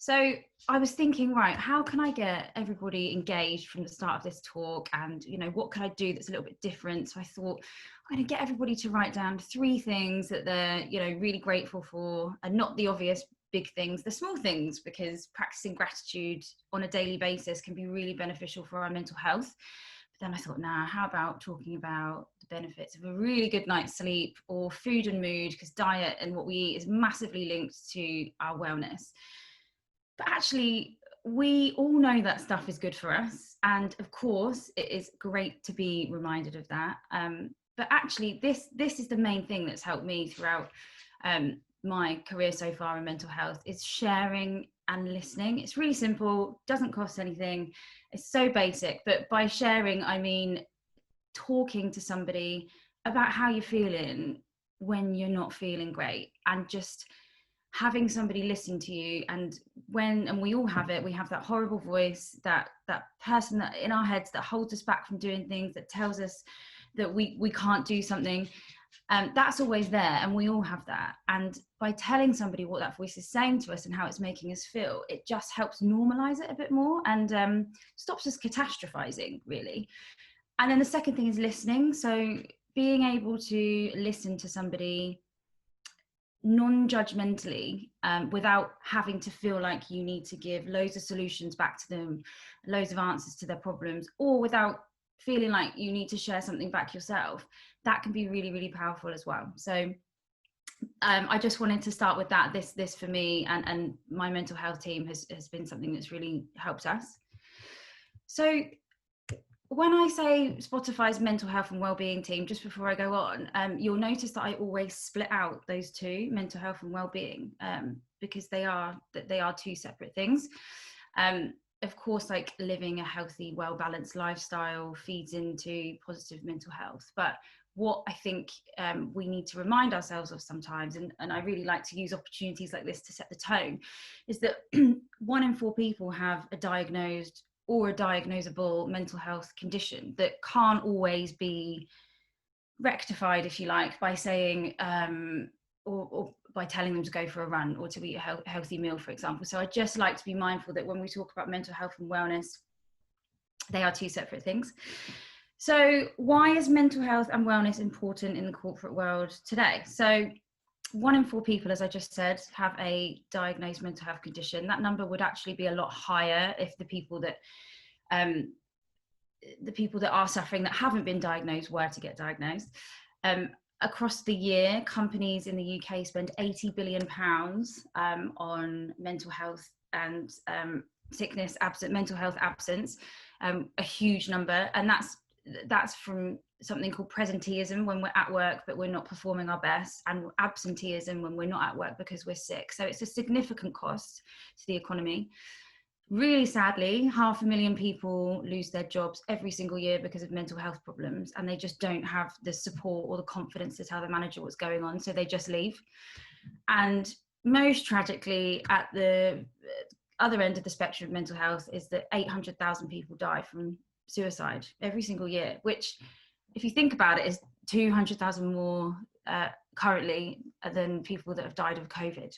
So I was thinking, right, how can I get everybody engaged from the start of this talk? And, what can I do that's a little bit different? So I thought, I'm going to get everybody to write down 3 things that they're, really grateful for, and not the obvious big things, the small things, because practicing gratitude on a daily basis can be really beneficial for our mental health. But then I thought, how about talking about the benefits of a really good night's sleep, or food and mood, because diet and what we eat is massively linked to our wellness. But actually, we all know that stuff is good for us. And of course, it is great to be reminded of that. But actually, this is the main thing that's helped me throughout my career so far in mental health, is sharing and listening. It's really simple, doesn't cost anything. It's so basic. But by sharing, I mean talking to somebody about how you're feeling when you're not feeling great, and just having somebody listen to you. And we all have it, we have that horrible voice, that person that in our heads that holds us back from doing things, that tells us that we can't do something. That's always there, and we all have that. And by telling somebody what that voice is saying to us and how it's making us feel, it just helps normalize it a bit more, and stops us catastrophizing, really. And then the second thing is listening. So being able to listen to somebody non-judgmentally, without having to feel like you need to give loads of solutions back to them, loads of answers to their problems, or without feeling like you need to share something back yourself, that can be really, really powerful as well. So I just wanted to start with that. This for me and my mental health team has been something that's really helped us. So when I say Spotify's mental health and wellbeing team, just before I go on, you'll notice that I always split out those two, mental health and wellbeing, because they are 2 separate things. Of course, like living a healthy, well-balanced lifestyle feeds into positive mental health. But what I think we need to remind ourselves of sometimes, and I really like to use opportunities like this to set the tone, is that 1 in 4 people have a diagnosed or a diagnosable mental health condition that can't always be rectified, if you like, by saying or by telling them to go for a run or to eat a healthy meal, for example. So I just like to be mindful that when we talk about mental health and wellness, they are 2 separate things. So why is mental health and wellness important in the corporate world today? So 1 in 4 people, as I just said, have a diagnosed mental health condition. That number would actually be a lot higher if the people that are suffering that haven't been diagnosed were to get diagnosed. Across the year, companies in the UK spend £80 billion on mental health and sickness, mental health absence, a huge number. And that's from something called presenteeism, when we're at work but we're not performing our best, and absenteeism, when we're not at work because we're sick. So it's a significant cost to the economy. Really sadly, 500,000 people lose their jobs every single year because of mental health problems, and they just don't have the support or the confidence to tell the manager what's going on, so they just leave. And most tragically, at the other end of the spectrum of mental health, is that 800,000 people die from suicide every single year, which, if you think about it, is 200,000 more currently than people that have died of COVID.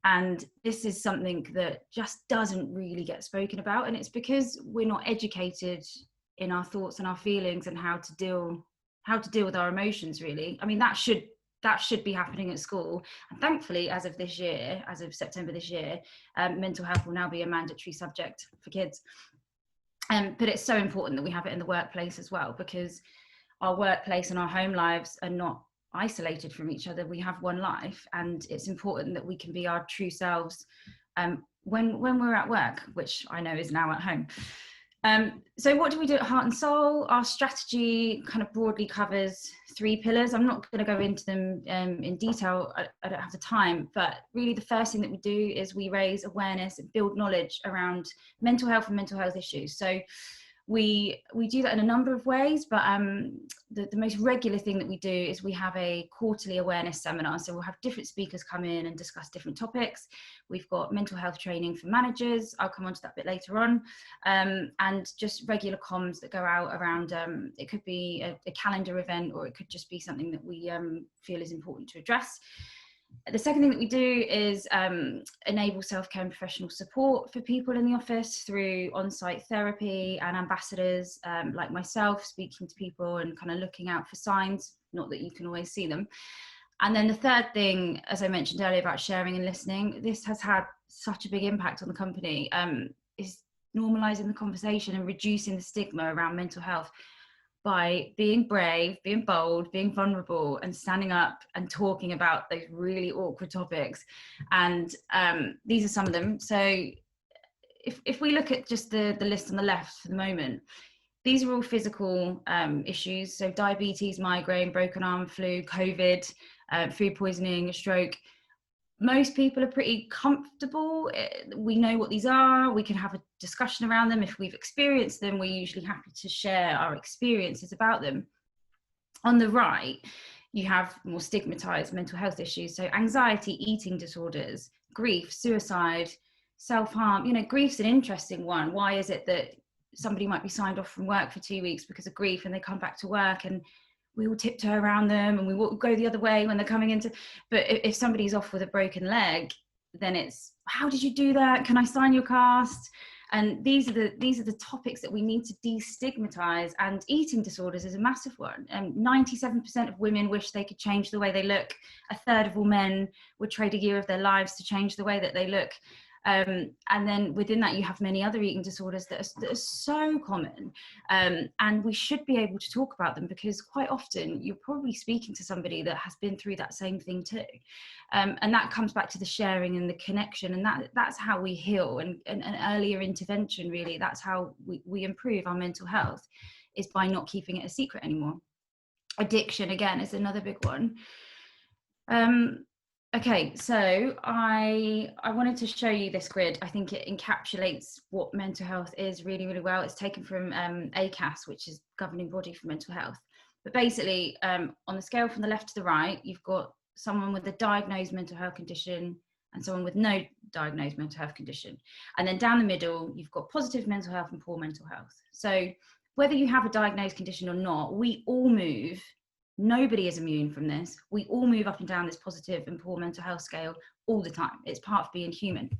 And this is something that just doesn't really get spoken about. And it's because we're not educated in our thoughts and our feelings and how to deal with our emotions, really. I mean, that should be happening at school. And thankfully, as of September this year, mental health will now be a mandatory subject for kids. But it's so important that we have it in the workplace as well, because our workplace and our home lives are not isolated from each other. We have one life, and it's important that we can be our true selves when we're at work, which I know is now at home. So what do we do at Heart and Soul? Our strategy kind of broadly covers 3 pillars. I'm not going to go into them in detail. I don't have the time, but really the first thing that we do is we raise awareness and build knowledge around mental health and mental health issues. So we do that in a number of ways, but the most regular thing that we do is we have a quarterly awareness seminar. So we'll have different speakers come in and discuss different topics. We've got mental health training for managers. I'll come on to that a bit later on. And just regular comms that go out around, it could be a calendar event, or it could just be something that we feel is important to address. The second thing that we do is enable self-care and professional support for people in the office through on-site therapy and ambassadors like myself, speaking to people and kind of looking out for signs, not that you can always see them. And then the third thing, as I mentioned earlier about sharing and listening, this has had such a big impact on the company, is normalizing the conversation and reducing the stigma around mental health by being brave, being bold, being vulnerable, and standing up and talking about those really awkward topics. And these are some of them. So if we look at just the list on the left for the moment, these are all physical issues. So diabetes, migraine, broken arm, flu, COVID, food poisoning, stroke. Most people are pretty comfortable. We know what these are. We can have a discussion around them. If we've experienced them, we're usually happy to share our experiences about them. On the right, you have more stigmatized mental health issues. So anxiety, eating disorders, grief, suicide, self-harm. You know, grief's an interesting one. Why is it that somebody might be signed off from work for 2 weeks because of grief, and they come back to work and we all tiptoe around them and we will go the other way when they're coming into, but if somebody's off with a broken leg, then it's, how did you do that? Can I sign your cast? And these are the topics that we need to destigmatize. And eating disorders is a massive one. And 97% of women wish they could change the way they look. A third of all men would trade a year of their lives to change the way that they look. And then within that, you have many other eating disorders that are so common. And we should be able to talk about them, because quite often you're probably speaking to somebody that has been through that same thing too. And that comes back to the sharing and the connection. And that's how we heal, and an earlier intervention, really. That's how we improve our mental health, is by not keeping it a secret anymore. Addiction, again, is another big one. Okay, so I wanted to show you this grid. I think it encapsulates what mental health is really, really well. It's taken from ACAS, which is governing body for mental health. But basically, on the scale from the left to the right, you've got someone with a diagnosed mental health condition and someone with no diagnosed mental health condition. And then down the middle, you've got positive mental health and poor mental health. So whether you have a diagnosed condition or not, we all move. Nobody is immune from this. We all move up and down this positive and poor mental health scale all the time. It's part of being human.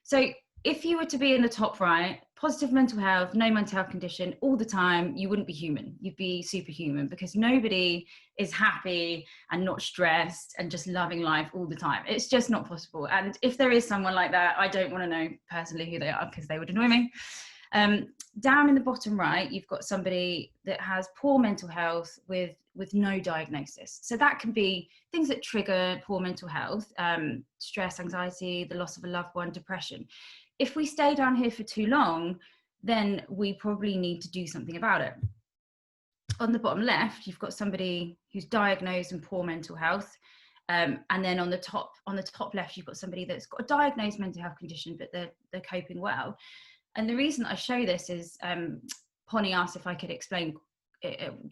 So if you were to be in the top right, positive mental health, no mental health condition all the time, you wouldn't be human. You'd be superhuman, because nobody is happy and not stressed and just loving life all the time. It's just not possible. And if there is someone like that, I don't want to know personally who they are, because they would annoy me. Down in the bottom right, you've got somebody that has poor mental health with no diagnosis. So that can be things that trigger poor mental health, stress, anxiety, the loss of a loved one, depression. If we stay down here for too long, then we probably need to do something about it. On the bottom left, you've got somebody who's diagnosed and poor mental health. And then on the top left, you've got somebody that's got a diagnosed mental health condition, but they're coping well. And the reason I show this is Pony asked if I could explain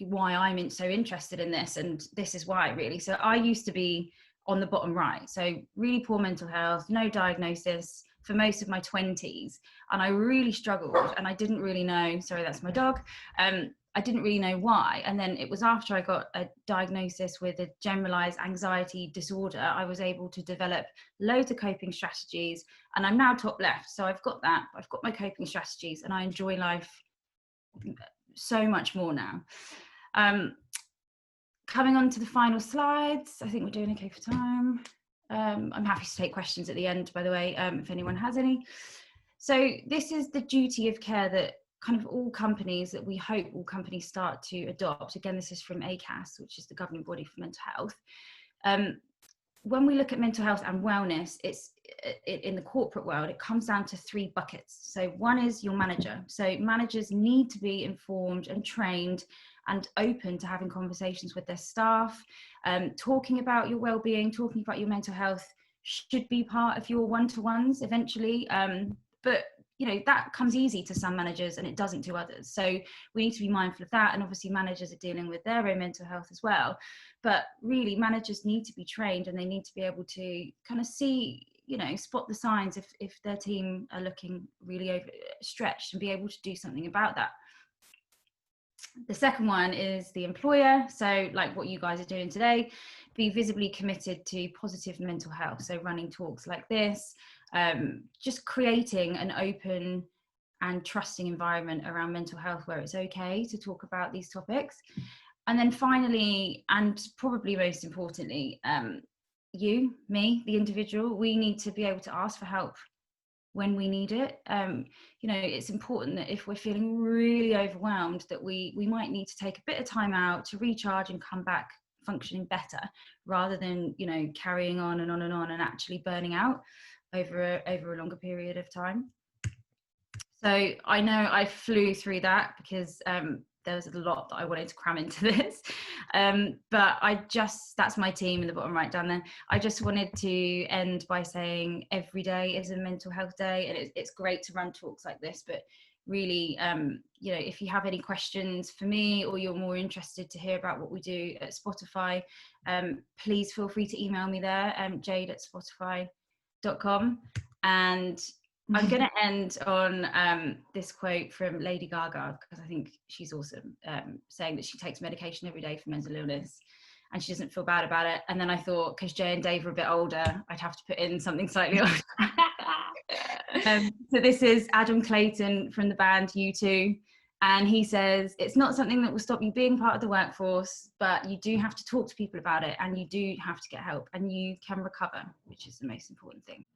why I'm so interested in this, and this is why, really. So I used to be on the bottom right, so really poor mental health, no diagnosis for most of my 20s, and I really struggled, and I didn't really know, sorry, that's my dog, I didn't really know why. And then it was after I got a diagnosis with a generalized anxiety disorder, I was able to develop loads of coping strategies, and I'm now top left. So I've got my coping strategies, and I enjoy life so much more now. Coming on to the final slides, I think we're doing okay for time. I'm happy to take questions at the end, by the way, if anyone has any. So this is the duty of care that kind of all companies, that we hope all companies start to adopt. Again, this is from ACAS, which is the governing body for mental health. When we look at mental health and wellness, it's in the corporate world, it comes down to 3 buckets. So one is your manager. So managers need to be informed and trained and open to having conversations with their staff. Talking about your well-being, talking about your mental health should be part of your one-to-ones eventually. But you know, that comes easy to some managers and it doesn't to others. So we need to be mindful of that. And obviously managers are dealing with their own mental health as well. But really, managers need to be trained, and they need to be able to kind of see, you know, spot the signs if their team are looking really overstretched, and be able to do something about that. The second one is the employer. So like what you guys are doing today, be visibly committed to positive mental health. So running talks like this, just creating an open and trusting environment around mental health where it's okay to talk about these topics. And then finally, and probably most importantly, you, me, the individual, we need to be able to ask for help when we need it. It's important that if we're feeling really overwhelmed, that we might need to take a bit of time out to recharge and come back functioning better, rather than carrying on and on and on and actually burning out over a longer period of time. So I know I flew through that because there was a lot that I wanted to cram into this. But that's my team in the bottom right down there. I just wanted to end by saying every day is a mental health day, and it's great to run talks like this, but really, if you have any questions for me, or you're more interested to hear about what we do at Spotify, please feel free to email me there, jade@spotify.com. And I'm going to end on this quote from Lady Gaga, because I think she's awesome, saying that she takes medication every day for mental illness and she doesn't feel bad about it. And then I thought, because Jay and Dave are a bit older, I'd have to put in something slightly older. So this is Adam Clayton from the band U2. And he says, it's not something that will stop you being part of the workforce, but you do have to talk to people about it, and you do have to get help, and you can recover, which is the most important thing.